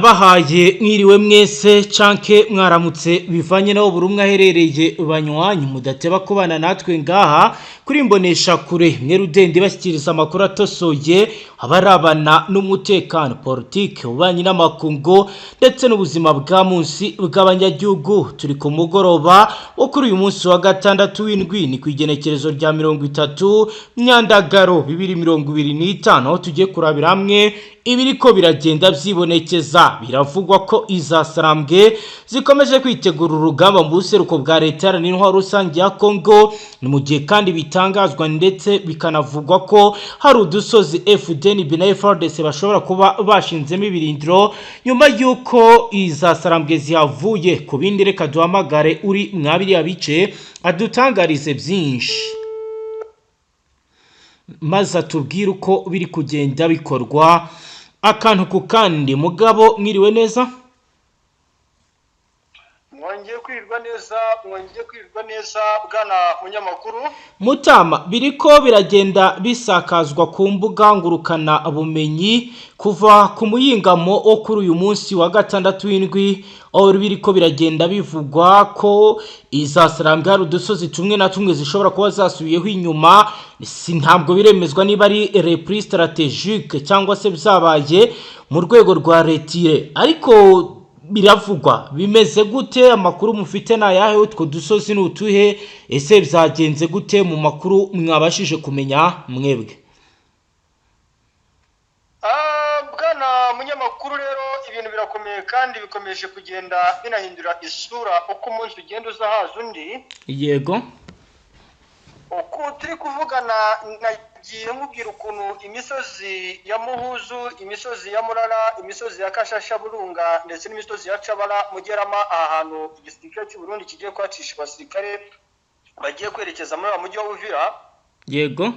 Ndabahaye mwiriwe mwese canke mwaramutse bivanye naho buri umwe aherereye banywanyi mudateba kubana natwe ngaha kuri mbonesha kure Nyerudende bashyikiriza amakuru atosoye abarabana n'umutekano politike ubanye n'amakungu ndetse n'ubuzima bwa munsi bw'abanyagihugu. Turi ku mugoroba wo kuri uyu munsi wa gatandatu w'indwi ni kwigenekerezo rya 30 Myandagaro 2025 aho tugiye kurabira hamwe ibiriko biragenda vyibonekeza. Biravugwa ko izasarambwe zikomeje kwitegura urugamba mu buseruko bwa leta n'intwaro rusange ya Kongo, ni mu gihe kandi bitangazwa ndetse bikanavugwa ko hari udusozi FDNB na FARDC bashobora kuba bashinzemo ibirindiro nyuma yuko izasarambwe zihavuye. Ku bindi reka duhamagare uri mwabiriya bice adutangarize byinshi maze atubwire uko biri kugenda bikorwa akantu ku kandi. Mugabo mwiriwe neza? Mwongeye kwirwa neza bwana munyamakuru. Mutama, biriko biragenda bisakazwa ku mbuga ngurukana bumenyi kuva ku muyingamo wo kuri uyu munsi wa gatandatu w'indwi, aho biriko biragenda bivugwa ko izasarambwe hari udusozi tumwe na tumwe zishobora kuba zasubiyeho inyuma. Ntabwo biremezwa niba ari reprise strategique cyangwa se byabaye mu rwego rwa retire, ariko biravugwa. Bimeze gute? Amakuru mufite na yahe? Utwo dusozi n'utuhe? Ese byagenze gute mu makuru mwabashije kumenya mwebwe? Bwana munyamakuru, rero ibintu birakomeye kandi bikomeje kugenda binahindura isura uko umunsi ugenda uzahaza undi. Yego, uko turi kuvugana nagiye nkubwira ukuntu imisozi ya Muhuzu, imisozi ya Murara, imisozi ya Kashasha Burunga ndetse n'imisozi ya Cabara Mugerama, ahantu igisirikare cy'u Burundi kigiye kwacisha abasirikare bagiye kwerekeza muri mujyi wa Uvira. yego,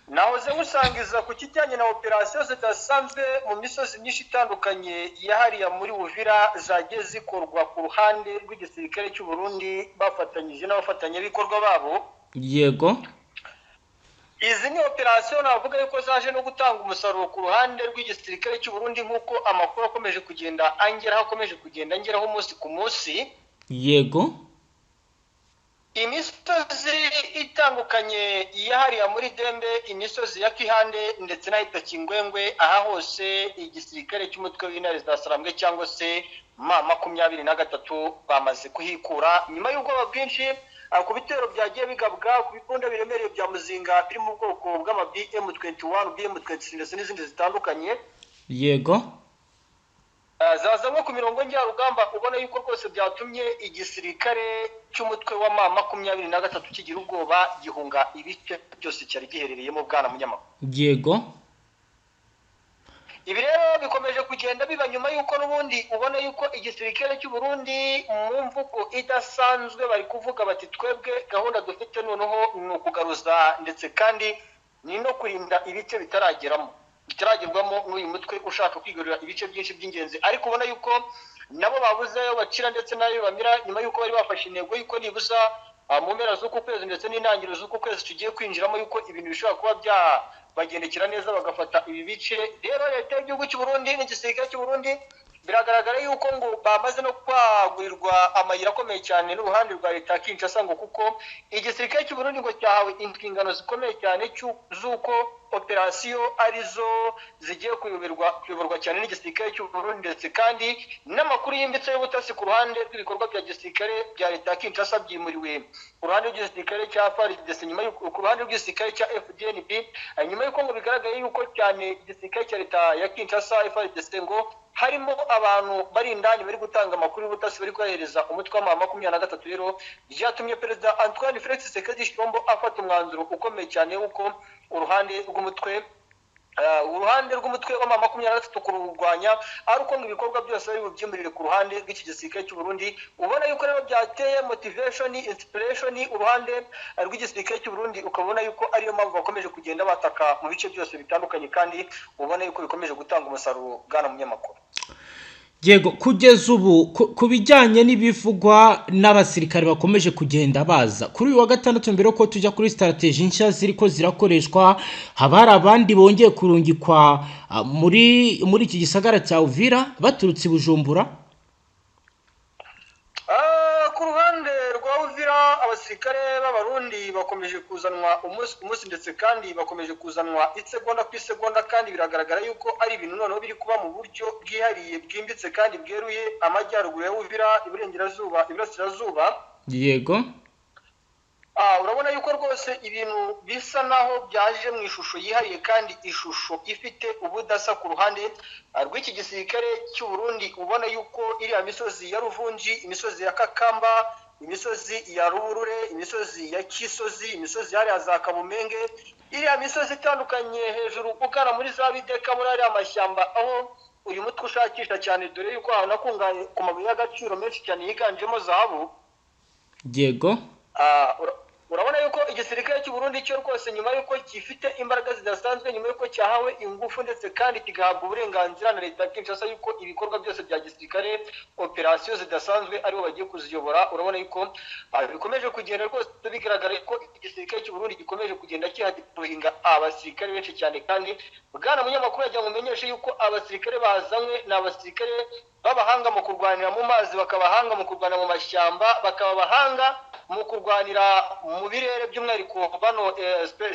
Nahoze musangiza ku kijyanye na operasiyo zidasanzwe mu misozi myinshi itandukanye yahariya muri Uvira zagiye zikorwa ku ruhande rw'igisirikare cy'u Burundi bafatanyije n'abafatanyabikorwa babo. yego. Izi ni operasiyo navuga yuko zaje no gutanga umusaruro ku ruhande rw'igisirikare cy'u Burundi nk'uko amakuru akomeje kugenda angeraho umunsi ku munsi. Yego, Imisozi itandukanye yahariya muri Dembe, imisozi ya Kihande ndetse n'ahita Kingwengwe, aha hose igisirikare cy'umutwe w'intare zasarambwe cyangwa se M23 bamaze kuhikura nyuma y'ubwoba bwinshi ku bitero byagiye bigabwa ku bipunda biremereye bya Muzinga biri mu bwoko bw'ama BM21, BM26 ndetse n'izindi zitandukanye. yego, zazanywe ku mirongo njyarugamba, ubona yuko rwose byatumye igisirikare cy'umutwe wa M23 kigira ubwoba gihunga ibice byose cyari giherereyemo bwana munyamakuru. yego. Ibi rero bikomeje kugenda biba nyuma yuko n'ubundi ubona yuko igisirikare cy'u Burundi mu mvugo idasanzwe bari kuvuga bati twebwe gahunda dufite noneho ni ukugaruza ndetse kandi ni no kurinda ibice bitaragerwamo n'uyu mutwe ushaka kwigarurira ibice byinshi by'ingenzi. Ariko ubona yuko nabo babuze ayo bacira ndetse n'ayo bamira nyuma yuko bari bafashe intego yuko nibuza mu mpera z'uku kwezi ndetse n'intangiriro z'uku kwezi tugiye kwinjiramo yuko ibintu bishobora kuba bagendekera neza bagafata ibi bice. Rero leta y'igihugu cy'u Burundi n'igisirikare cy'u Burundi biragaragara yuko ngo bamaze no kwagurirwa amayira akomeye cyane n'uruhande rwa leta ya Kinshasa, ngo kuko igisirikare cy'u Burundi ngo cyahawe inshingano zikomeye cyane z'uko operasiyo arizo zigiye kuyoborwa cyane n'igisirikare cy'u Burundi, ndetse kandi n'amakuru yimbitse y'ubutasi ku ruhande rw'ibikorwa bya gisirikare bya leta ya Kinshasa byimuriwe ku ruhande rw'igisirikare cya FARDC nyuma y'uko ku ruhande rw'igisirikare cya FDNB, nyuma y'uko ngo bigaragaye yuko cyane igisirikare cya leta ya Kinshasa FARDC ngo harimo abantu bari indani bari gutanga amakuru y'ubutasi bari kohereza umutwe wa M23. Rero byatumye Perezida Antoine Felix Tshisekedi Tshilombo afata umwanzuro ukomeye cyane uko uruhande rw'umutwe wa M23 kururwanya, ari uko ngo ibikorwa byose bari bubyimurire ku ruhande rw'iki gisirikare cy'u Burundi. Ubona yuko rero byateye motivation, inspiration uruhande rw'igisirikare cy'u Burundi, ukabona yuko ariyo mpamvu bakomeje kugenda bataka mu bice byose bitandukanye kandi ubona yuko bikomeje gutanga umusaruro bwana munyamakuru. yego kugeza ubu ku bijyanye n'ibivugwa n'abasirikare bakomeje kugenda baza kuri uyu wa gatandatu mbere yuko tujya kuri strategy nshya ziriko zirakoreshwa haba hari abandi bongeye kurungikwa muri iki gisagara cya Uvira baturutse i Bujumbura. Ku ruhande rwa Uvira abasirikare b'abarundi bakomeje kuzanwa umunsi ku munsi ndetse kandi bakomeje kuzanwa isegonda ku isegonda kandi biragaragara yuko ari ibintu noneho biri kuba mu buryo bwihariye bwimbitse kandi bweruye amajyaruguru ya Uvira iburengerazuba iburasirazuba. Yego urabona yuko rwose ibintu bisa naho byaje mu ishusho yihariye kandi ishusho ifite ubudasa ku ruhande rw'iki gisirikare cy'u Burundi. Ubona yuko iriya misozi ya Ruvunji, imisozi ya Kakamba, imisozi ya Ruburure, imisozi ya Kisozi, imisozi ya za Kabumenge, iriya misozi itandukanye hejuru ugana muri za Bideka muri ariya mashyamba aho uyu mutwe ushakisha cyane dore yuko hanakungahaye ku mabuye y'agaciro menshi cyane yiganjemo zahabu. Yego urabona yuko igisirikare cy'u Burundi cyo rwose nyuma yuko gifite imbaraga zidasanzwe, nyuma yuko cyahawe ingufu ndetse kandi kigahabwa uburenganzira na leta ya Kinshasa yuko ibikorwa byose bya gisirikare operasiyo zidasanzwe aribo bagiye kuziyobora. Urabona yuko bikomeje kugenda rwose bigaragara ko igisirikare cy'u Burundi gikomeje kugenda kihadiployinga abasirikare benshi cyane kandi bwana munyamakuru yagira ngo umenyeshe yuko abasirikare bazanywe ni abasirikare b'abahanga mu kurwanira mu mazi, bakabahanga mu kurwanira mu mashyamba, bakaba bahanga mu kurwanira mu birere by'umwihariko bano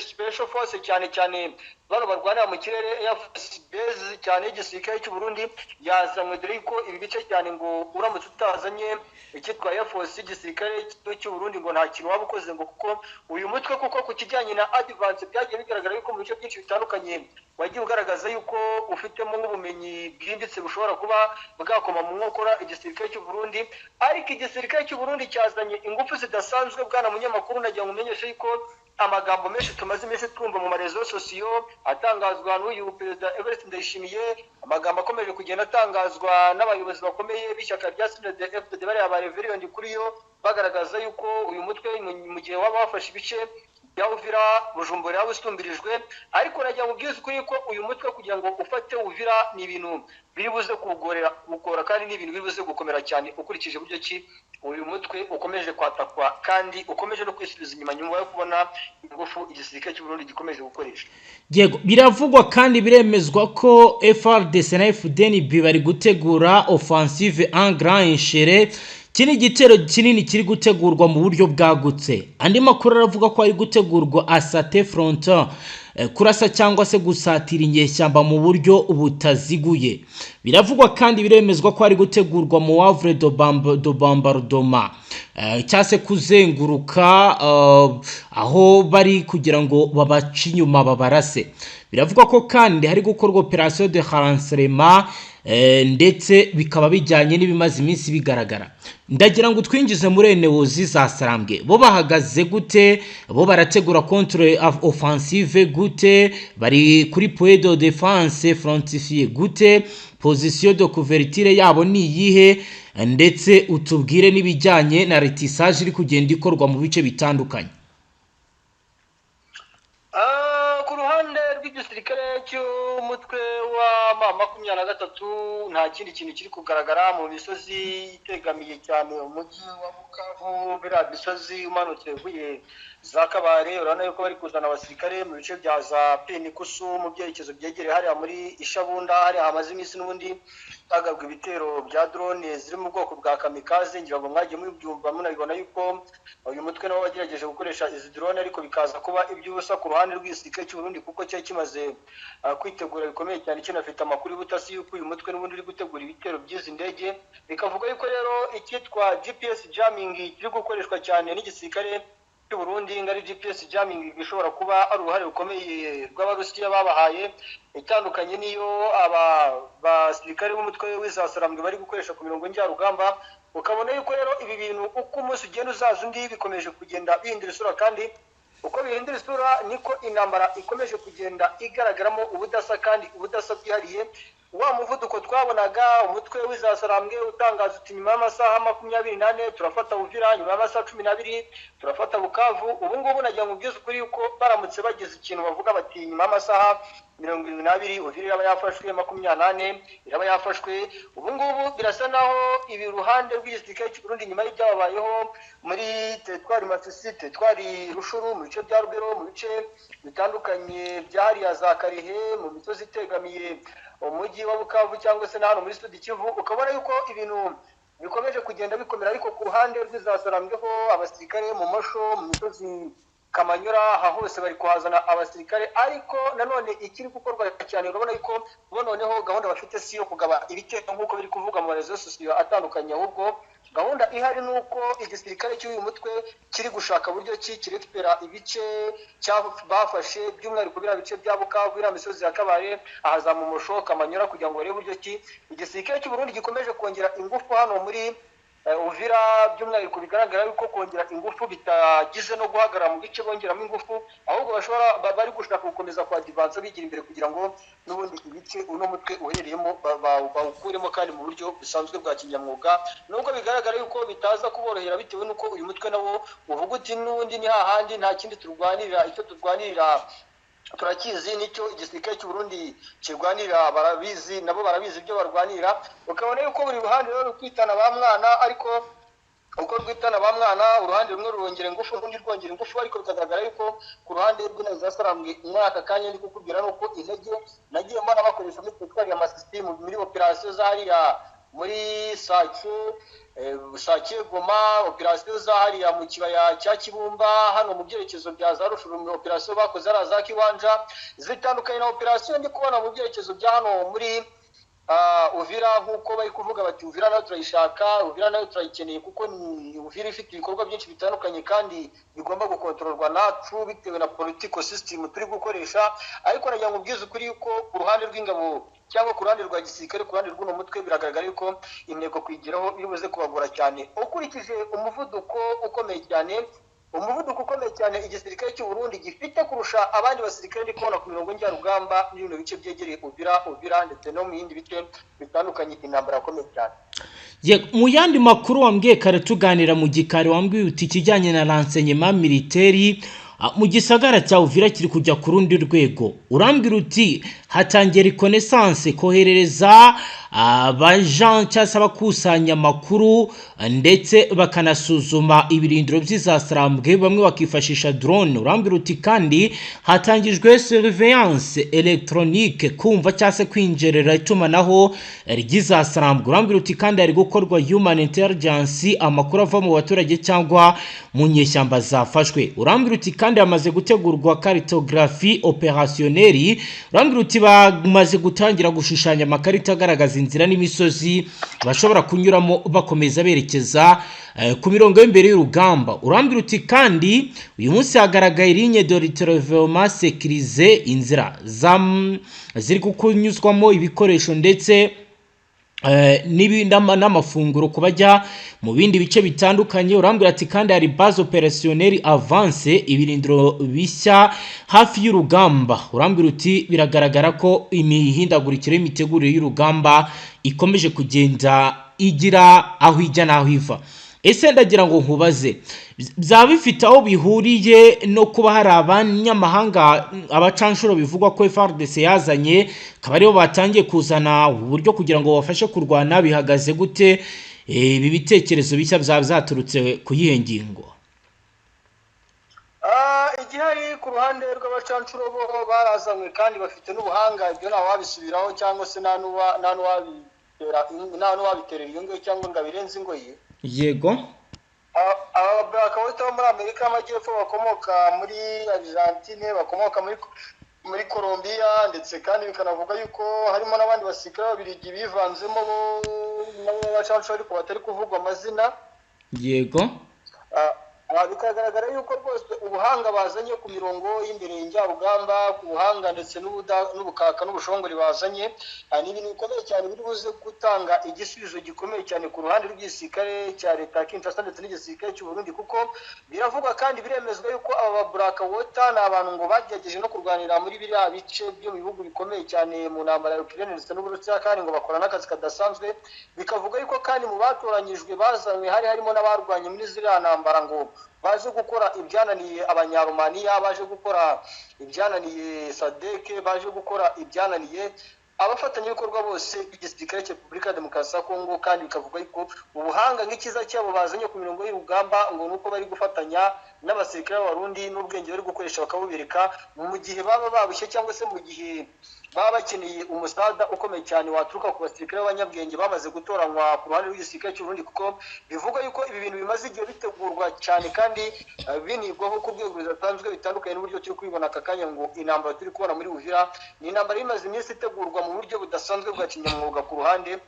special force cyane cyane bano barwanira mu kirere Air Force base cyane igisirikare cy'u Burundi yazanywe dore ko ibi bice cyane ngo uramutse utazanye icyitwa Air Force igisirikare cy'u Burundi ngo nta kintu waba ukoze ngo kuko uyu mutwe kuko ku kijyanye na advance byagiye bigaragara yuko mu bice byinshi bitandukanye wagiye ugaragaza yuko ufitemo nk'ubumenyi bwimbitse bushobora kuba bwakoma mu nkokora igisirikare cy'u Burundi. Ariko igisirikare cy'u Burundi cyazanye ingufu zidasanzwe bwana munyamakuru nagira ngo umenyeshe yuko amagambo menshi tumaze iminsi twumva mu marezo sosiyo atangazwa n'uyu perezida Evariste Ndayishimiye, amagambo akomeje kugenda atangazwa n'abayobozi bakomeye b'ishyaka rya CNDD-FDD bariya ba Reverien Ndikuriyo bagaragaza yuko uyu mutwe mu gihe waba wafashe ibice bya Uvira Bujumbura yabustumbirijwe. Ariko nagira ngo ubwize ukuri ko uyu mutwe kugira ngo ufate Uvira ni ibintu biri buze kugora kandi ni ibintu biri buze gukomera cyane ukurikije uburyo ki uyu mutwe ukomeje kwatakwa kandi ukomeje no kwisubiza inyuma nyuma yo kubona ingufu igisirikare cy'u Burundi gikomeje gukoresha. Yego biravugwa kandi biremezwa ko FARDC na FDNB bari gutegura offensive en grand enchère. Kini gitero kinini kiri gutegurwa mu buryo bwagutse. Andi makuru aravuga ko ari gutegurwa asate frontal kurasa cyangwa se gusatira inyeshyamba mu buryo ubutaziguye. Biravugwa kandi biremezwa ko ari gutegurwa mu Havre de Bombardement cyase kuzenguruka aho bari kugira ngo babaci inyuma babarase. Biravugwa ko kandi hari gukorwa operation de renseignement ndetse bikaba bijyanye n'ibimaze iminsi bigaragara. Ndagira ngo twinjize muri enewozi za Sarambwe bo bahagaze gute, bo barategura contre offensive gute, bari kuri point de défense frontifié gute, position de couverture yabo ni yihe, ndetse utubwire n'ibijyanye na retissage iri kugenda ikorwa mu bice bitandukanye. Ku ruhande rw'igisirikare cy'umutwe wa M23 nta kindi kintu kiri kugaragara mu misozi itegamiye cyane umujyi wa Bukavu, biriya misozi umanutse uvuye za Kabare. Urabona yuko bari kuzana abasirikare mu bice bya za Penikusu mu byerekezo byegereye hariya muri Ishabunda, hariya hamaze iminsi n'ubundi hagabwa ibitero bya drone ziri mu bwoko bwa kamikaze. Ngira ngo mwagiye mubyumva munabibona yuko uyu mutwe nawo wagerageje gukoresha izi drone ariko bikaza kuba iby'ubusa ku ruhande rw'igisirikare cy'u Burundi kuko cyari kimaze kwitegura bikomeye cyane kinafite amakuru y'ubutasi yuko uyu mutwe n'ubundi uri gutegura ibitero by'izi ndege. Bikavuga yuko rero icyitwa GPS jamming kiri gukoreshwa cyane n'igisirikare cy'u Burundi, ngari GPS jamming bishobora kuba ari uruhare rukomeye rw'abarusiya babahaye itandukanye niyo basirikare b'umutwe w'izasarambwe bari gukoresha ku mirongo njyarugamba. Ukabona yuko rero ibi bintu uko umunsi ugenda uzaza undi bikomeje kugenda bihindura isura, kandi uko bihindura isura niko intambara ikomeje kugenda igaragaramo ubudasa kandi ubudasa bwihariye. wa muvuduko twabonaga umutwe w'izasarambwe utangaza uti nyuma y'amasaha 24 turafata Uvira, nyuma y'amasaha 12 turafata Bukavu. Ubu ngubu nagira ngo byose kuri yuko baramutse bagize ikintu bavuga bati nyuma y'amasaha 72 Uvira iraba yafashwe, 28 iraba yafashwe. Ubu ngubu birasa naho ibi ruhande rw'igisirikare cy'u Burundi nyuma y'ibyababayeho muri teritwari Masisi, teritwari Rushuru, mu bice bya Rugero, mu bice bitandukanye bya hariya za Karehe, mu misozi itegamiye umujyi wa Bukavu cyangwa se na hano muri Sud Kivu, ukabona yuko ibintu bikomeje kugenda bikomera. Ariko ku ruhande rw'izasarambweho abasirikare mu Mosho, mu misozi Kamanyura, aha hose bari kuhazana abasirikare. Ariko nanone ikiri gukorwa cyane urabona yuko noneho gahunda bafite si yo kugaba ibitero nk'uko biri kuvuga mu marezo sosiyo atandukanye, ahubwo gahunda ihari nuko igisirikare cy'uyu mutwe kiri gushaka buryo ki kirekipera ibice bafashe, by'umwihariko biriya bice bya Bukavu, biriya misozi ya Kabare, ahaza mu Mosho, Kamanyura, kugira ngo barebe buryo ki igisirikare cy'u Burundi gikomeje kongera ingufu hano muri Uvira. By'umwihariko bigaragara yuko kongera ingufu bitagize no guhagarara mu bice bongeramo ingufu, ahubwo bari gushaka gukomeza kwa divansa bigira imbere kugira ngo n'ubundi ibice uno mutwe uherereyemo bawukuremo kandi mu buryo busanzwe bwa kinyamwuga. Nubwo bigaragara yuko bitaza kuborohera bitewe n'uko uyu mutwe nawo uvuga uti n'ubundi ni hahandi nta kindi turwanirira, icyo turwanirira turakizi, nicyo igisirikare cy'u Burundi kirwanirira barabizi, nabo barabizi ibyo barwanira. Ukabona yuko buri ruhande rero kwitana ba mwana, ariko uko rwitana ba mwana uruhande rumwe rurongera ingufu urundi rwongera ingufu. Ariko bikagaragara yuko ku ruhande rw'Izasarambwe umwaka kanya ndi kukubwira nuko intege nagiye mbona bakoresha muri teritwari ya Masisi muri operasiyo zariya muri Sake Goma, operasiyo zahariya mu kibaya cya Kibumba, hano mu byerekezo bya za Rushuru, mu operasiyo bakoze ara za Kiwanja zitandukanye na operasiyo ndi kubona mu byerekezo bya hano muri Uvira, nk'uko bari kuvuga bati Uvira nayo turayishaka, Uvira nayo turayikeneye, kuko ni Uvira ifite ibikorwa byinshi bitandukanye kandi bigomba gukontororwa nacu bitewe na political system turi gukoresha. Ariko nagira ngo ubwize ukuri yuko ku ruhande rw'ingabo cyangwa ku ruhande rwa gisirikare, ku ruhande rw'uno mutwe biragaragara yuko intego kwigiraho bibuze kubagora cyane. Ukurikije umuvuduko ukomeye cyane igisirikare cy'u Burundi gifite kurusha abandi basirikare ndi kubona ku mirongo njyarugamba n'ibintu bice byegereye Uvira ndetse no mu yindi bice bitandukanye, intambara yakomeye cyane. Mu yandi makuru wambwiye kare tuganira mu gikari, wambwiye uti kijyanye na renseignement militaire mu gisagara cya Uvira kiri kujya ku rundi rwego. Urambwira uti hatangiye reconnaissance koherereza abajan cyangwa abakusanya makuru ndetse bakanasuzuma ibirindiro by'Izasarambwe, bamwe bakifashisha drone. Urambwira uti kandi hatangijwe surveillance electronique, kumva cyase kwinjerera itumanaho ry'Izasarambwe. Urambwira uti kandi ari gukorwa human intelligence, amakuru ava mu baturage cyangwa mu nyeshyamba zafashwe. Urambwira uti kandi amaze gutegurwa cartographie opérationnelle. Urambwira uti bamaze gutangira gushushanya amakarita agaragaza inzira n'imisozi bashobora kunyuramo bakomeza berekeza ku mirongo y'imbere y'urugamba. Urambwira uti kandi uyu munsi hagaragaye ligne de retrouvaillement sécurisée, inzira ziri kunyuzwamo ibikoresho ndetse n'amafunguro kubajya mu bindi bice bitandukanye. Urambwira ati kandi hari base opérationnelle avance, ibirindiro bishya hafi y'urugamba. Urambwira uti biragaragara ko imihindagurikire y'imitegurire y'urugamba ikomeje kugenda igira aho ijya n'aho iva. Ese ndagira ngo nkubaze, byaba bifite aho bihuriye no kuba hari abanyamahanga abacanshuro bivugwa ko FARDC yazanye, akaba aribo batangiye kuzana uburyo kugira ngo bafashe kurwana? Bihagaze gute ibi bitekerezo bishya byaturutse ku yihe ngingo? Igihari ku ruhande rw'abacanshuro bo barazanywe kandi bafite n'ubuhanga, ibyo nta wabisubiraho cyangwa se nta n'uwabiterera iyo ngo cyangwa ngo abirenze ingoyi. Yego, abakawita bo muri Amerika y'Amajyepfo bakomoka muri Argentine, bakomoka muri Colombia, ndetse kandi bikanavuga yuko harimo n'abandi basirikare babirigi bivanzemo nabo bacanshuro ariko batari kuvugwa amazina. yego, bikagaragara yuko rwose ubuhanga bazanye ku mirongo y'imbere njyarugamba ku buhanga ndetse n'ubukaka n'ubushongori bazanye ni ibintu bikomeye cyane biri buze gutanga igisubizo gikomeye cyane ku ruhande rw'igisirikare cya leta ya Kinshasa ndetse n'igisirikare cy'u Burundi kuko biravugwa kandi biremezwa yuko aba Black Water ni abantu ngo bagerageje no kurwanira muri biriya bice byo mu bihugu bikomeye cyane mu ntambara ya Ukraine ndetse n'Uburusiya kandi ngo bakora n'akazi kadasanzwe bikavuga yuko kandi mu batoranyijwe bazanywe harimo n'abarwanye muri ziriya ntambara ngo baje gukora ibyananiye abanyarumaniya baje gukora ibyananiye Sadeke baje gukora ibyananiye abafatanyabikorwa bose b'igisirikare cya Repubulika ya Demokarasi ya Kongo kandi bikavuga yuko ubuhanga nk'ikiza cyabo bazanye ku mirongo y'urugamba ngo nuko bari gufatanya n'abasirikare b'Abarundi n'ubwenge bari gukoresha bakabubereka mu gihe baba babushye cyangwa se mu gihe baba bakeneye umusada ukomeye cyane waturuka ku basirikare b'abanyabwenge bamaze gutoranywa ku ruhande rw'igisirikare cy'u Burundi kuko bivuga yuko ibi bintu bimaze igihe bitegurwa cyane kandi binigwaho ku rwego rudasanzwe bitandukanye n'uburyo turi kubibona aka kanya ngo intambara turi kubona muri Uvira ni intambara imaze iminsi itegurwa mu buryo budasanzwe bwa kinyamwuga ku ruhande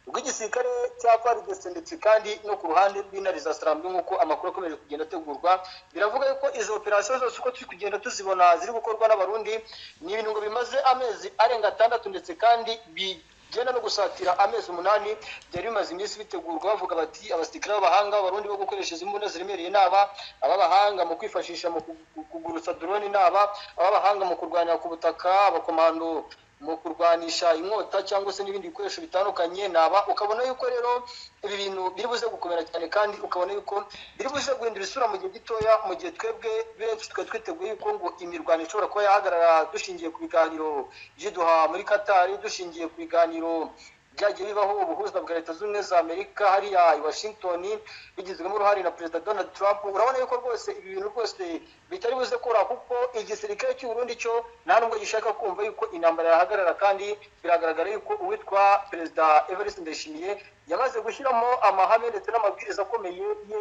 rw'igisirikare cya FARDC ndetse kandi no ku ruhande rw'intare za Sarambwe nk'uko amakuru akomeje kugenda ategurwa biravuga yuko izo operasiyo zose uko turi kugenda tuzibona ziri gukorwa n'Abarundi ni ibintu ngo bimaze amezi arenga 6 ndetse kandi bigenda no gusatira amezi 8 byari bimaze iminsi bitegurwa bavuga bati abasirikare b'abahanga Abarundi bo gukoresha imbunda ziremereye n'aba abahanga mu kwifashisha mu kugurutsa drone n'aba abahanga mu kurwanya ku butaka abakomando mu kurwanisha inkota cyangwa se n'ibindi bikoresho bitandukanye naba ukabona yuko rero ibi bintu biri buze gukomera cyane kandi ukabona yuko biri buze guhindura isura mu gihe gitoya mu gihe twebwe benshi twiteguye yuko ngo imirwano ishobora kuba yahagarara dushingiye ku biganiro by'iduha muri Qatar dushingiye ku biganiro byagiye bibaho ubuhuza bwa Leta Zunze za Amerika hariya i Washington bigizwemo uruhare na Perezida Donald Trump urabona yuko rwose ibi bintu rwose bitari buze kora kuko igisirikare cy'u Burundi cyo nta nubwo gishaka kumva yuko intambara yahagarara kandi biragaragara yuko uwitwa Perezida Evariste Ndayishimiye yamaze gushyiramo amahame ndetse n'amabwiriza akomeye ye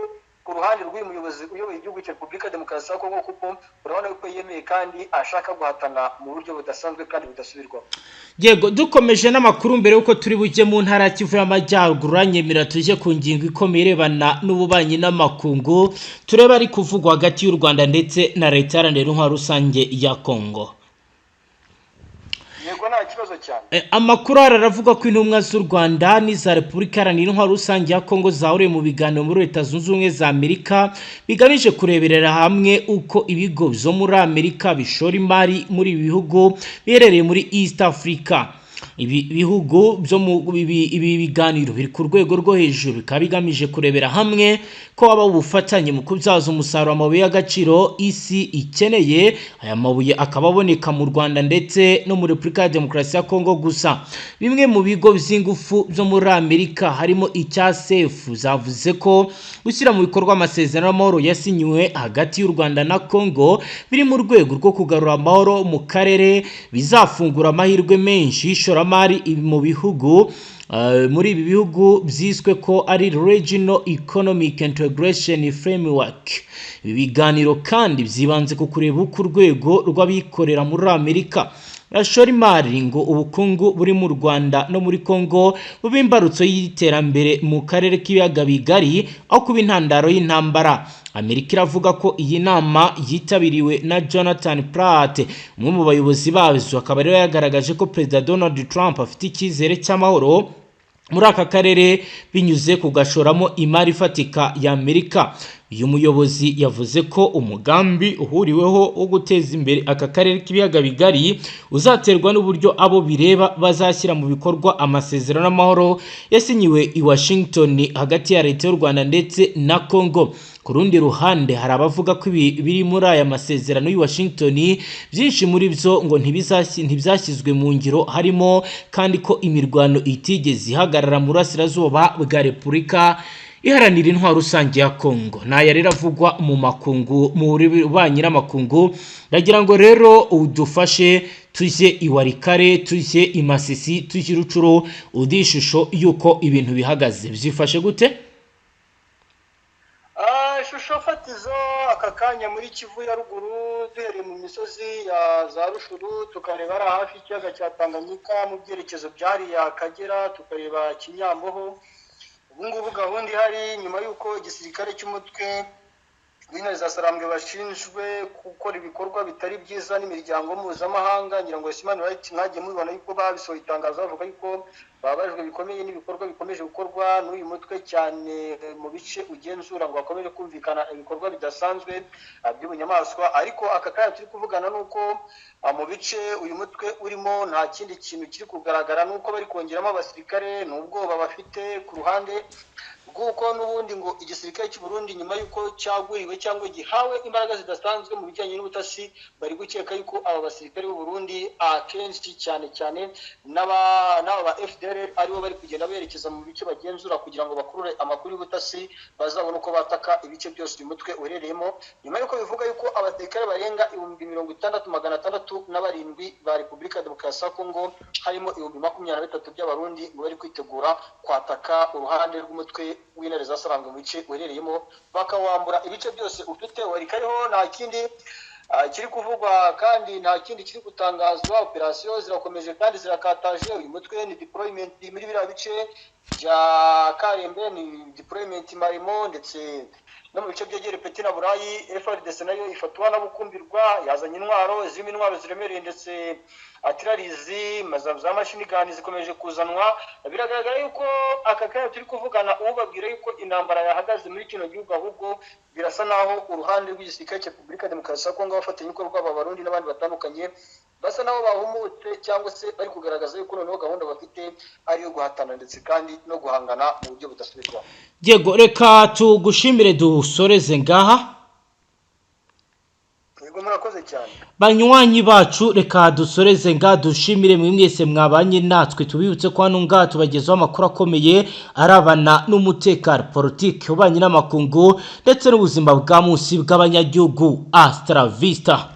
ku ruhande rw'uyu muyobozi uyoboye igihugu cya Repubulika ya Demokarasi ya Kongo kuko urabona yuko yemeye kandi ashaka guhatana mu buryo budasanzwe kandi budasubirwaho. Yego dukomeje n'amakuru mbere yuko turi bujye mu ntara ya Kivu y'Amajyaruguru ranyemera tuje ku ngingo ikomeye irebana n'ububanyi n'amakungu tureba ari kuvugwa hagati y'u Rwanda ndetse na leta iharanira intwaro rusange ya Kongo. Yego nta kibazo cyane. Amakuru aravuga ko intumwa z'u Rwanda n'iza Repubulika Iharanira Intwaro Rusange ya Kongo zahuriye mu biganiro muri Leta Zunze Ubumwe za Amerika bigamije kureberera hamwe uko ibigo byo muri Amerika bishora imari muri bihugu biherereye muri East Africa. Ibi bihugu byo mu ibi biganiro biri ku rwego rwo hejuru bikaba bigamije kurebera hamwe ko aba ubufatanye mu kubyaza umusaruro amabuye y'agaciro isi ikeneye aya mabuye akaba aboneka mu Rwanda ndetse no muri Repubulika ya Demokarasi ya Kongo gusa. Bimwe mu bigo by'ingufu byo muri Amerika harimo icya SEF zavuze ko gushyira mu bikorwa amasezerano y'amahoro yasinywe hagati y'u Rwanda na Kongo biri mu rwego rwo kugarura amahoro mu karere bizafungura amahirwe menshi ishoramari mu bihugu muri ibi bihugu byiswe ko ari Regional Economic Integration Framework. Ibi biganiro kandi byibanze ku kureba uko urwego rw'abikorera muri Amerika bashora imari ngo ubukungu buri mu Rwanda no muri Kongo bube imbarutso y'iterambere mu karere k'ibiyaga bigari aho kuba intandaro y'intambara. Amerika iravuga ko iyi nama yitabiriwe na Jonathan Pratt umwe mu bayobozi bazo akaba rero yagaragaje ko Perezida Donald Trump afite icyizere cy'amahoro muri aka karere binyuze ku gashoramo imari ifatika ya Amerika. Uyu muyobozi yavuze ko umugambi uhuriweho wo guteza imbere aka karere k'ibiyaga bigari uzaterwa n'uburyo abo bireba bazashyira mu bikorwa amasezerano y'amahoro yasinyiwe i Washington hagati ya Leta y'u Rwanda ndetse na Kongo. Ku rundi ruhande hari abavuga ko biri muri aya masezerano y'I Washington byinshi muri byo ngo ntibyashyizwe mu ngiro harimo kandi ko imirwano itigeze ihagarara mu burasirazuba bwa Repubulika Iharanira Intwaro Rusange ya Kongo. Naya rero avugwa mu makungu mu bubanyi n'amakungu ndagira ngo rero udufashe tujye iwarikare tujye imasisi tujye Rucuro udishusho yuko ibintu bihagaze byifashe gute? Ishusho fatizo aka kanya muri Kivu ya ruguru duhereye mu misozi ya za Rushuru tukareba ari hafi ikiyaga cya Tanganyika mu byerekezo byari Akagera tukareba Kinyamboho. Ubu ngubu gahunda ihari nyuma y'uko igisirikare cy'umutwe Intare za Sarambwe bashinjwe gukora ibikorwa bitari byiza n'imiryango mpuzamahanga. Ngira ngo Human Rights mwagiye mubibona yuko babisohoye itangazo bavuga yuko babajwe bikomeye n'ibikorwa bikomeje gukorwa n'uyu mutwe, cyane mu bice ugenzura ngo bakomeje kumvikana ibikorwa bidasanzwe by'ubunyamaswa. Ariko aka kanya turi kuvugana nuko mu bice uyu mutwe urimo nta kindi kintu kiri kugaragara, nuko bari kongeramo abasirikare, n'ubwoba bafite ku ruhande bw'uko n'ubundi ngo igisirikare cy'u Burundi nyuma y'uko cyaguriwe cyangwa gihawe imbaraga zidasanzwe mu bijyanye n'ubutasi, bari gukeka yuko aba basirikare b'u Burundi akenshi cyane n'aba ba FDLR aribo bari kugenda berekeza mu bice bagenzura kugira ngo bakurure amakuru y'ubutasi, bazabone uko bataka ibice byose uyu mutwe uherereyemo, nyuma y'uko bivuga yuko abasirikare barenga 60,607 ba Repubulika Demokarasi ya Kongo, harimo 23,000 by'abarundi ngo bari kwitegura kwataka uruhande rw'umutwe w'intare za Sarambwe mu bice uherereyemo, bakawambura ibice byose ufite. Wari kariho nta kindi kiri kuvugwa kandi nta kindi kiri gutangazwa. Operasiyo zirakomeje kandi zirakataje. Uyu mutwe ni deployment muri biriya bice bya Karembe, ni deployment Marimo ndetse no mu bice byegere Peti na Burayi. FARDC nayo ifatwa na bukumbirwa, yazanye intwaro ziremereye ndetse atirarizi za mashini gani zikomeje kuzanwa. Biragaragara yuko aka kanya turi kuvugana ubabwira yuko intambara yahagaze muri kino gihugu, ahubwo birasa naho uruhande rw'igisirikare cya Repubulika Demokarasi ya Kongo bafatanya ibikorwa b'abarundi n'abandi batandukanye basa naho bahumutse, cyangwa se bari kugaragaza yuko noneho gahunda bafite ari yo guhatana ndetse kandi no guhangana mu buryo budasubirwaho. Yego, reka tugushimire dusoreze ngaha. Murakoze cyane banywanyi bacu, reka dusoreze nga dushimire mwese mwabanye natwe. Tubibutse ko hano nga tubagezaho amakuru akomeye arabana n'umutekano, politiki, ubanye n'amakungu ndetse n'ubuzima bwa munsi bw'abanyagihugu. Astra Vista.